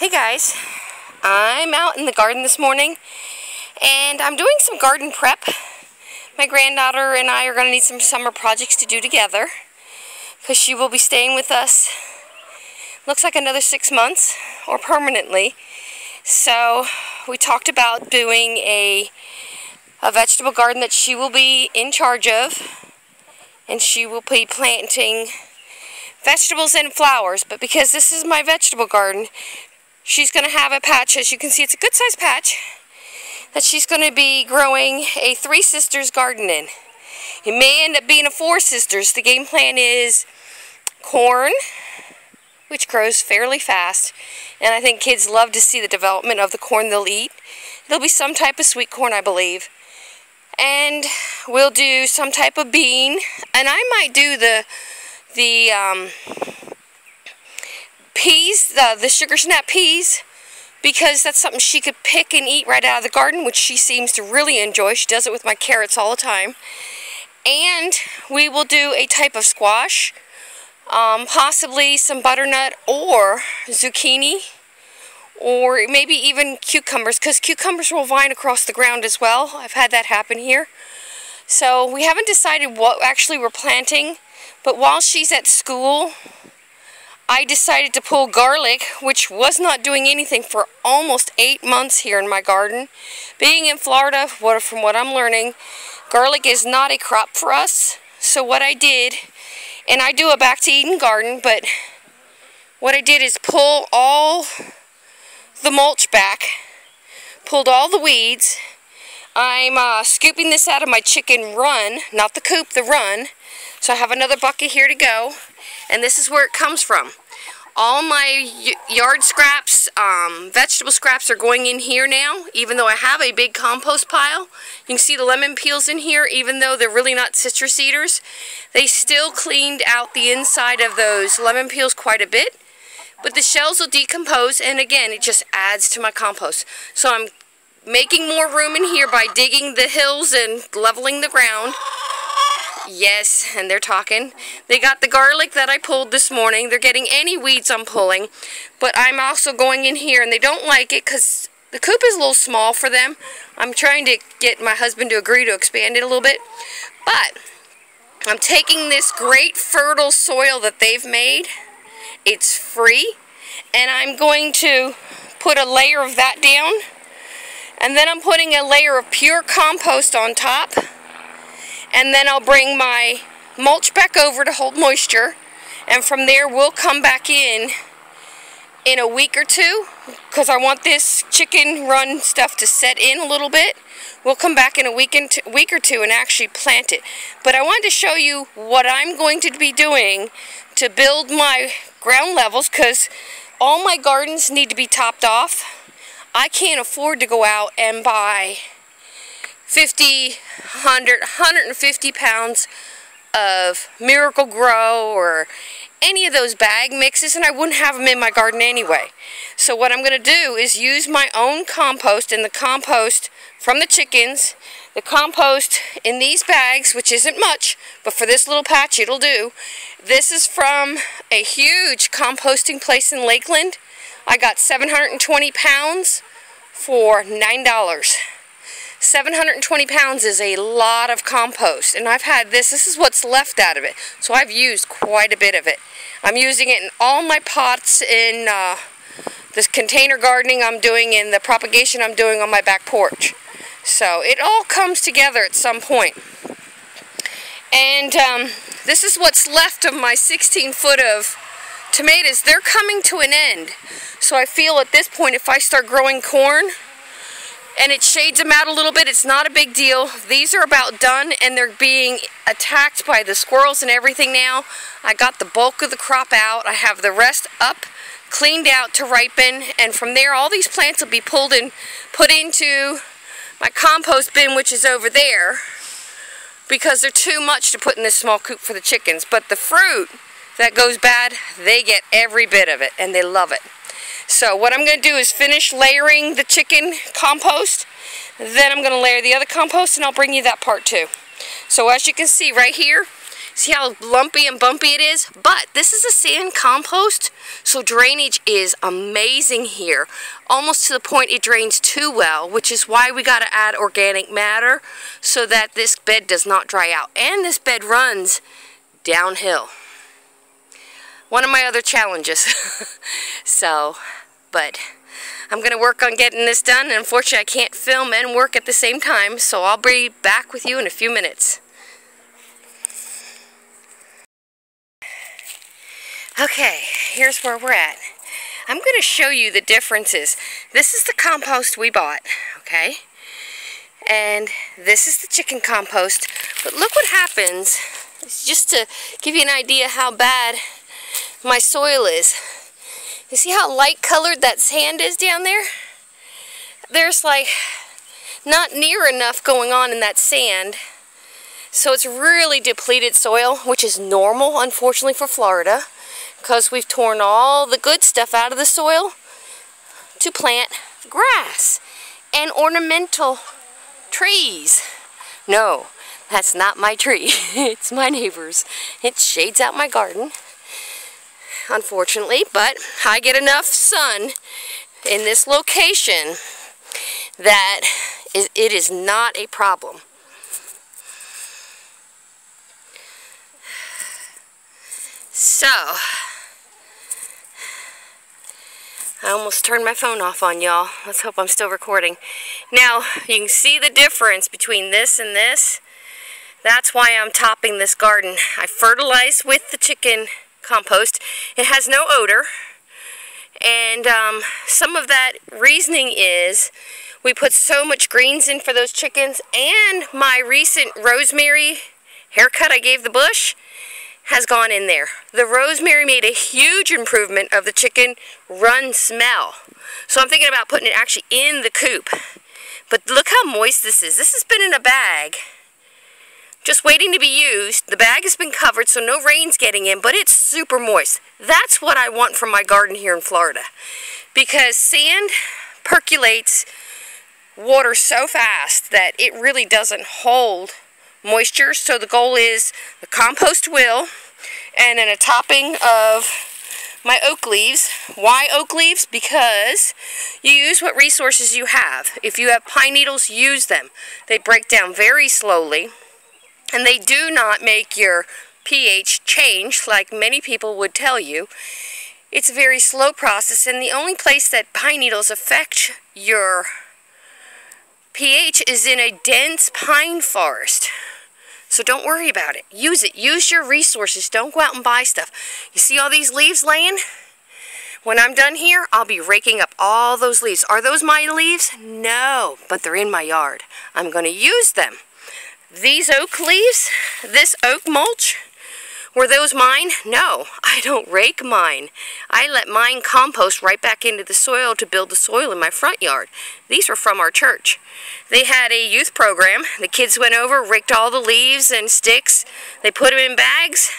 Hey guys, I'm out in the garden this morning and I'm doing some garden prep. My granddaughter and I are going to need some summer projects to do together because she will be staying with us, looks like another 6 months or permanently. So we talked about doing a vegetable garden that she will be in charge of, and she will be planting vegetables and flowers. But because this is my vegetable garden, she's going to have a patch, as you can see, it's a good sized patch, that she's going to be growing a Three Sisters garden in. It may end up being a Four Sisters. The game plan is corn, which grows fairly fast, and I think kids love to see the development of the corn they'll eat. It'll be some type of sweet corn, I believe. And we'll do some type of bean, and I might do the peas, the sugar snap peas, because that's something she could pick and eat right out of the garden, which she seems to really enjoy. She does it with my carrots all the time. And we will do a type of squash, possibly some butternut or zucchini, or maybe even cucumbers, because cucumbers will vine across the ground as well. I've had that happen here. So we haven't decided what actually we're planting, but while she's at school, I decided to pull garlic, which was not doing anything for almost 8 months here in my garden. Being in Florida, from what I'm learning, garlic is not a crop for us. So what I did, and I do a back to Eden garden, but what I did is pull all the mulch back, pulled all the weeds. I'm scooping this out of my chicken run, not the coop, the run. So I have another bucket here to go, and this is where it comes from. All my yard scraps, vegetable scraps are going in here now, even though I have a big compost pile. You can see the lemon peels in here, even though they're really not citrus eaters. They still cleaned out the inside of those lemon peels quite a bit, but the shells will decompose, and again, it just adds to my compost. So I'm making more room in here by digging the hills and leveling the ground. Yes, and they're talking. They got the garlic that I pulled this morning. They're getting any weeds I'm pulling. But I'm also going in here, and they don't like it because the coop is a little small for them. I'm trying to get my husband to agree to expand it a little bit. But I'm taking this great fertile soil that they've made. It's free. And I'm going to put a layer of that down. And then I'm putting a layer of pure compost on top. And then I'll bring my mulch back over to hold moisture, and from there we'll come back in a week or two, because I want this chicken run stuff to set in a little bit. We'll come back in a week or two and actually plant it. But I wanted to show you what I'm going to be doing to build my ground levels, because all my gardens need to be topped off. I can't afford to go out and buy 50, 100, 150 pounds of Miracle-Gro or any of those bag mixes, and I wouldn't have them in my garden anyway. So what I'm going to do is use my own compost, and the compost from the chickens, the compost in these bags, which isn't much, but for this little patch it'll do. This is from a huge composting place in Lakeland. I got 720 pounds for $9. 720 pounds is a lot of compost, and I've had this is what's left out of it, so I've used quite a bit of it. I'm using it in all my pots in this container gardening I'm doing, and the propagation I'm doing on my back porch. So it all comes together at some point. And this is what's left of my 16-foot of tomatoes. They're coming to an end, so I feel at this point if I start growing corn and it shades them out a little bit, it's not a big deal. These are about done, and they're being attacked by the squirrels and everything now. I got the bulk of the crop out. I have the rest up, cleaned out to ripen, and from there all these plants will be pulled and put into my compost bin, which is over there, because they're too much to put in this small coop for the chickens. But the fruit that goes bad, they get every bit of it, and they love it. So what I'm going to do is finish layering the chicken compost, then I'm going to layer the other compost, and I'll bring you that part too. So as you can see right here, See how lumpy and bumpy it is? But this is a sand compost, so drainage is amazing here. Almost to the point it drains too well, which is why we got to add organic matter so that this bed does not dry out. And this bed runs downhill. One of my other challenges. But I'm going to work on getting this done, and unfortunately I can't film and work at the same time, so I'll be back with you in a few minutes. Okay, here's where we're at. I'm going to show you the differences. This is the compost we bought, okay? And this is the chicken compost. But look what happens, just to give you an idea how bad my soil is. You see how light colored that sand is down there? There's like not near enough going on in that sand. So it's really depleted soil, which is normal, unfortunately, for Florida, because we've torn all the good stuff out of the soil to plant grass and ornamental trees. No, that's not my tree. It's my neighbor's. It shades out my garden, unfortunately, but I get enough sun in this location that it is not a problem. So, I almost turned my phone off on y'all. Let's hope I'm still recording. Now, you can see the difference between this and this. That's why I'm topping this garden. I fertilized with the chicken compost. It has no odor. And some of that reasoning is we put so much greens in for those chickens, and my recent rosemary haircut I gave the bush has gone in there. The rosemary made a huge improvement of the chicken run smell. So I'm thinking about putting it actually in the coop. But look how moist this is. This has been in a bag, just waiting to be used. The bag has been covered, so no rain's getting in, but it's super moist. That's what I want from my garden here in Florida. Because sand percolates water so fast that it really doesn't hold moisture. So the goal is the compost will, and then a topping of my oak leaves. Why oak leaves? Because you use what resources you have. If you have pine needles, use them. They break down very slowly, and they do not make your pH change like many people would tell you. It's a very slow process, and the only place that pine needles affect your pH is in a dense pine forest. So don't worry about it. Use it. Use your resources. Don't go out and buy stuff. You see all these leaves laying? When I'm done here, I'll be raking up all those leaves. Are those my leaves? No, but they're in my yard. I'm going to use them. These oak leaves, this oak mulch, were those mine? No, I don't rake mine. I let mine compost right back into the soil to build the soil in my front yard. These were from our church. They had a youth program. The kids went over, raked all the leaves and sticks. They put them in bags.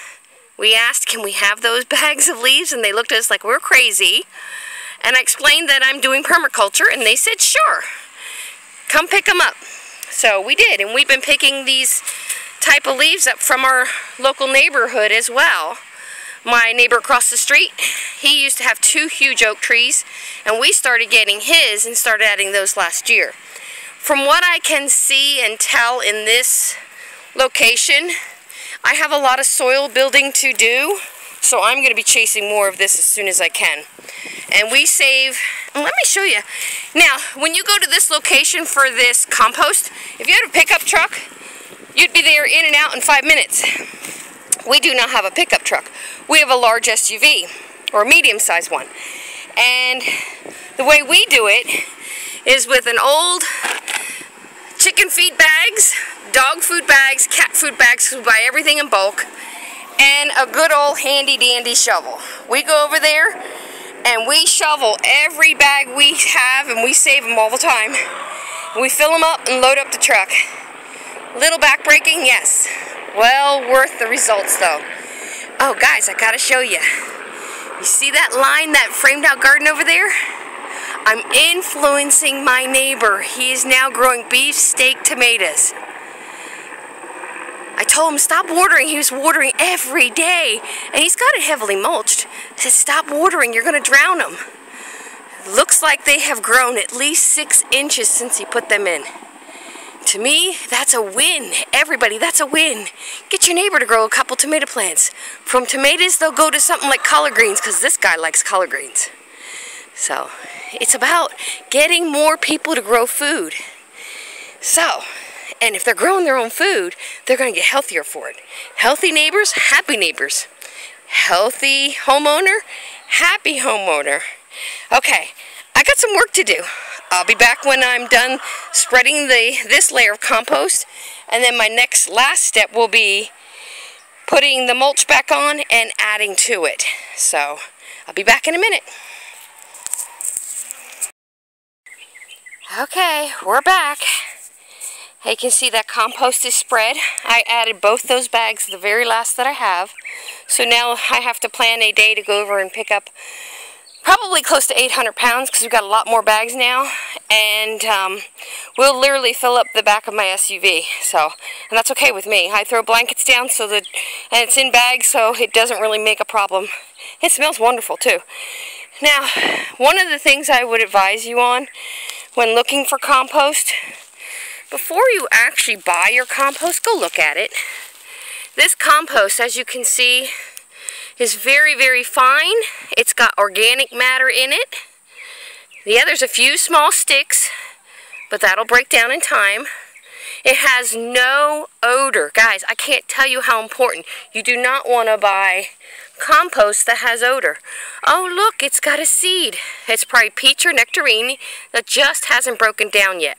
We asked, can we have those bags of leaves? And they looked at us like we're crazy. And I explained that I'm doing permaculture, and they said, sure, come pick them up. So we did, and we've been picking these type of leaves up from our local neighborhood as well. My neighbor across the street, he used to have 2 huge oak trees, and we started getting his and started adding those last year. From what I can see and tell in this location, I have a lot of soil building to do, so I'm going to be chasing more of this as soon as I can. And we save, let me show you. Now, when you go to this location for this compost, if you had a pickup truck, you'd be there in and out in 5 minutes. We do not have a pickup truck. We have a large SUV, or a medium-sized one. And the way we do it is with an old chicken feed bags, dog food bags, cat food bags, because we buy everything in bulk, and a good old handy-dandy shovel. We go over there, and we shovel every bag we have, and we save them all the time. We fill them up and load up the truck. Little back-breaking, yes. Well worth the results, though. Oh, guys, I gotta show you. You see that line, that framed-out garden over there? I'm influencing my neighbor. He is now growing beefsteak tomatoes. I I told him stop watering. He was watering every day, and he's got it heavily mulched. I said, stop watering, you're going to drown them. Looks like they have grown at least 6 inches since he put them in. To me, that's a win. Everybody, that's a win. Get your neighbor to grow a couple tomato plants. From tomatoes, they'll go to something like collard greens, because this guy likes collard greens. So, it's about getting more people to grow food. So, and if they're growing their own food, they're going to get healthier for it. Healthy neighbors, happy neighbors. Healthy homeowner, happy homeowner. Okay, I got some work to do. I'll be back when I'm done spreading this layer of compost, and then my last step will be putting the mulch back on and adding to it. So, I'll be back in a minute. Okay, we're back. You can see that compost is spread. I added both those bags, the very last that I have. So now I have to plan a day to go over and pick up probably close to 800 pounds because we've got a lot more bags now. And we'll literally fill up the back of my SUV. So, and that's okay with me. I throw blankets down so that, and it's in bags so it doesn't really make a problem. It smells wonderful too. Now, one of the things I would advise you on when looking for compost, before you actually buy your compost, go look at it. This compost, as you can see, is very, very fine. It's got organic matter in it. Yeah, there's a few small sticks, but that'll break down in time. It has no odor. Guys, I can't tell you how important. You do not want to buy compost that has odor. Oh, look, it's got a seed. It's probably peach or nectarine that just hasn't broken down yet.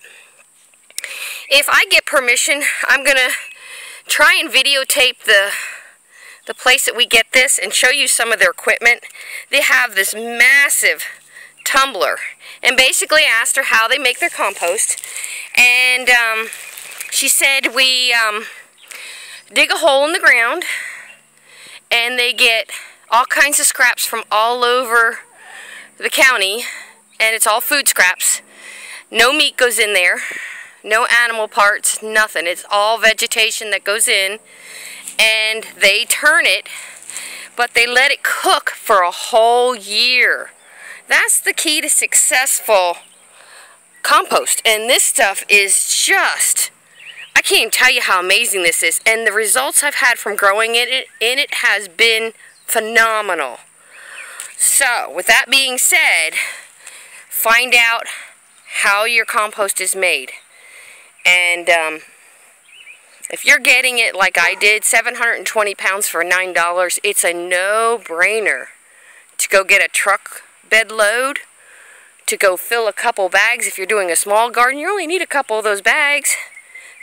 If I get permission, I'm going to try and videotape the place that we get this and show you some of their equipment. They have this massive tumbler, and basically asked her how they make their compost, and she said we dig a hole in the ground, and they get all kinds of scraps from all over the county, and it's all food scraps. No meat goes in there, no animal parts, nothing. It's all vegetation that goes in, and they turn it, but they let it cook for a whole year. That's the key to successful compost, and this stuff is just, I can't even tell you how amazing this is, and the results I've had from growing it in it has been phenomenal. So, with that being said, find out how your compost is made. And if you're getting it like I did, 720 pounds for $9, it's a no-brainer to go get a truck bed load, to go fill a couple bags. If you're doing a small garden, you only need a couple of those bags.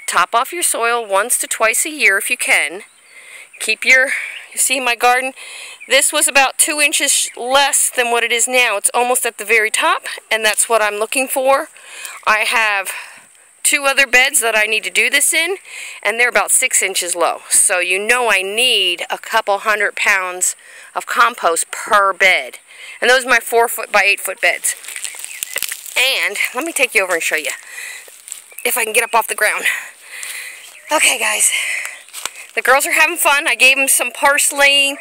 Top off your soil once to twice a year if you can. Keep your, you see my garden, this was about 2 inches less than what it is now. It's almost at the very top, and that's what I'm looking for. I have 2 other beds that I need to do this in, and they're about 6 inches low. So you know I need a couple 100 pounds of compost per bed. And those are my 4-foot by 8-foot beds. And let me take you over and show you if I can get up off the ground. Okay, guys, the girls are having fun. I gave them some parslane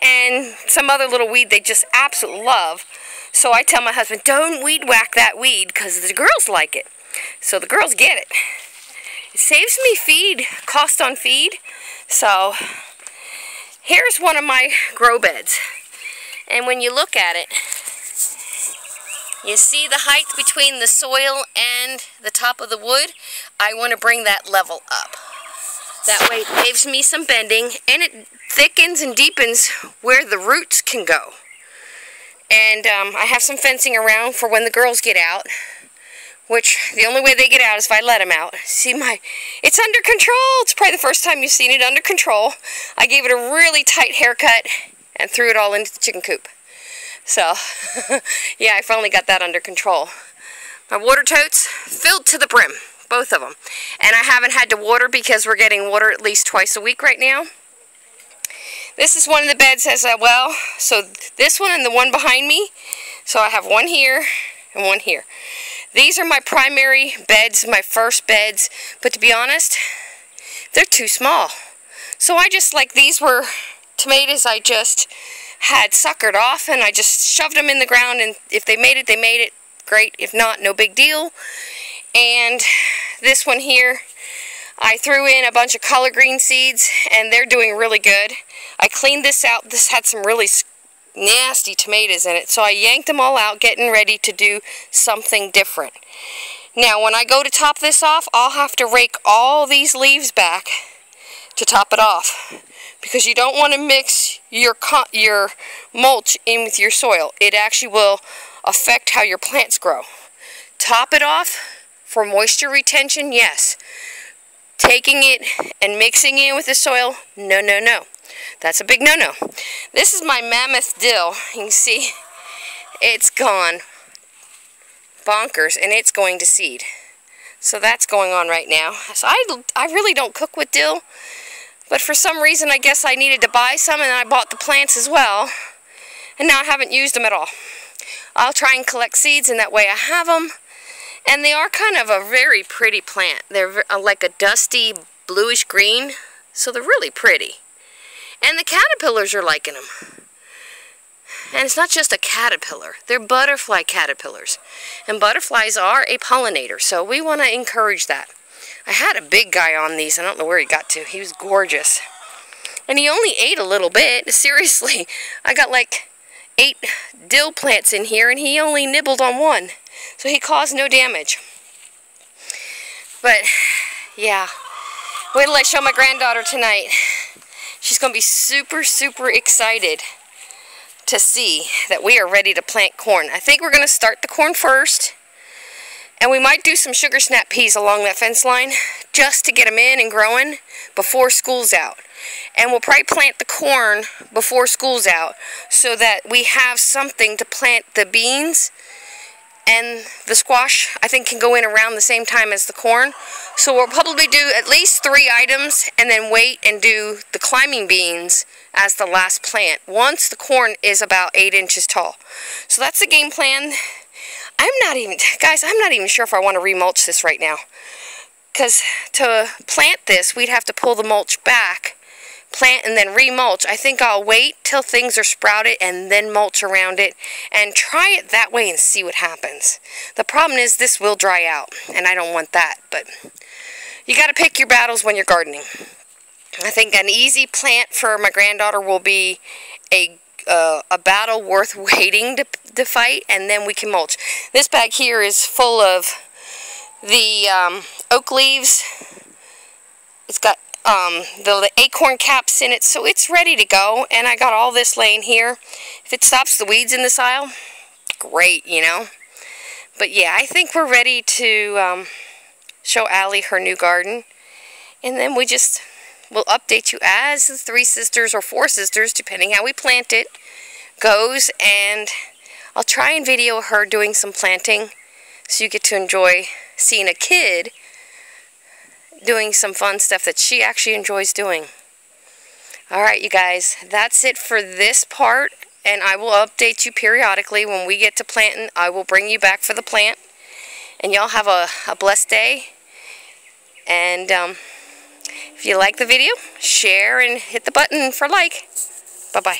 and some other little weed they just absolutely love. So I tell my husband, don't weed whack that weed because the girls like it. So the girls get it. It saves me feed, cost on feed. So here's one of my grow beds. And when you look at it, you see the height between the soil and the top of the wood? I want to bring that level up. That way it saves me some bending, and it thickens and deepens where the roots can go. And I have some fencing around for when the girls get out, which the only way they get out is if I let them out. See it's under control. It's probably the first time you've seen it under control. I gave it a really tight haircut and threw it all into the chicken coop. So, yeah, I finally got that under control. My water totes filled to the brim, both of them. And I haven't had to water because we're getting water at least twice a week right now. This is one of the beds as well. So this one and the one behind me. So I have one here and one here. These are my primary beds, my first beds. But to be honest, they're too small. So I just, like, these were tomatoes I just had suckered off, and I just shoved them in the ground, and if they made it, they made it. Great. If not, no big deal. And this one here, I threw in a bunch of collard green seeds, and they're doing really good. I cleaned this out. This had some really nasty tomatoes in it, so I yanked them all out, getting ready to do something different. Now, when I go to top this off, I'll have to rake all these leaves back to top it off, because you don't want to mix your mulch in with your soil. It actually will affect how your plants grow. Top it off for moisture retention, yes. Taking it and mixing it in with the soil, no, no, no. That's a big no-no. This is my mammoth dill. You can see it's gone bonkers, and it's going to seed. So that's going on right now. So I really don't cook with dill, but for some reason I guess I needed to buy some, and I bought the plants as well, and now I haven't used them at all. I'll try and collect seeds, and that way I have them. And they are kind of a very pretty plant. They're like a dusty bluish green, so they're really pretty. And the caterpillars are liking them. And it's not just a caterpillar. They're butterfly caterpillars. And butterflies are a pollinator, so we want to encourage that. I had a big guy on these. I don't know where he got to. He was gorgeous. And he only ate a little bit. Seriously, I got like 8 dill plants in here, and he only nibbled on one. So he caused no damage. But, yeah. Wait till I show my granddaughter tonight. She's going to be super, super excited to see that we are ready to plant corn. I think we're going to start the corn first. And we might do some sugar snap peas along that fence line just to get them in and growing before school's out. And we'll probably plant the corn before school's out so that we have something to plant the beans. And the squash, I think, can go in around the same time as the corn. So we'll probably do at least 3 items and then wait and do the climbing beans as the last plant once the corn is about 8 inches tall. So that's the game plan. Guys, I'm not even sure if I want to remulch this right now. Because to plant this, we'd have to pull the mulch back, plant, and then remulch. I think I'll wait till things are sprouted and then mulch around it and try it that way and see what happens. The problem is this will dry out, and I don't want that, but you got to pick your battles when you're gardening. I think an easy plant for my granddaughter will be a battle worth waiting to fight, and then we can mulch. This bag here is full of the oak leaves. It's got the acorn caps in it, so it's ready to go. And I got all this laying here. If it stops the weeds in this aisle, great, you know. But yeah, I think we're ready to show Allie her new garden, and then we'll update you as the 3 sisters or 4 sisters, depending how we plant it, goes. And I'll try and video her doing some planting, so you get to enjoy seeing a kid doing some fun stuff that she actually enjoys doing. Alright, you guys, that's it for this part, and I will update you periodically. When we get to planting, I will bring you back for the plant. And y'all have a blessed day. And if you like the video, share and hit the button for like. Bye-bye.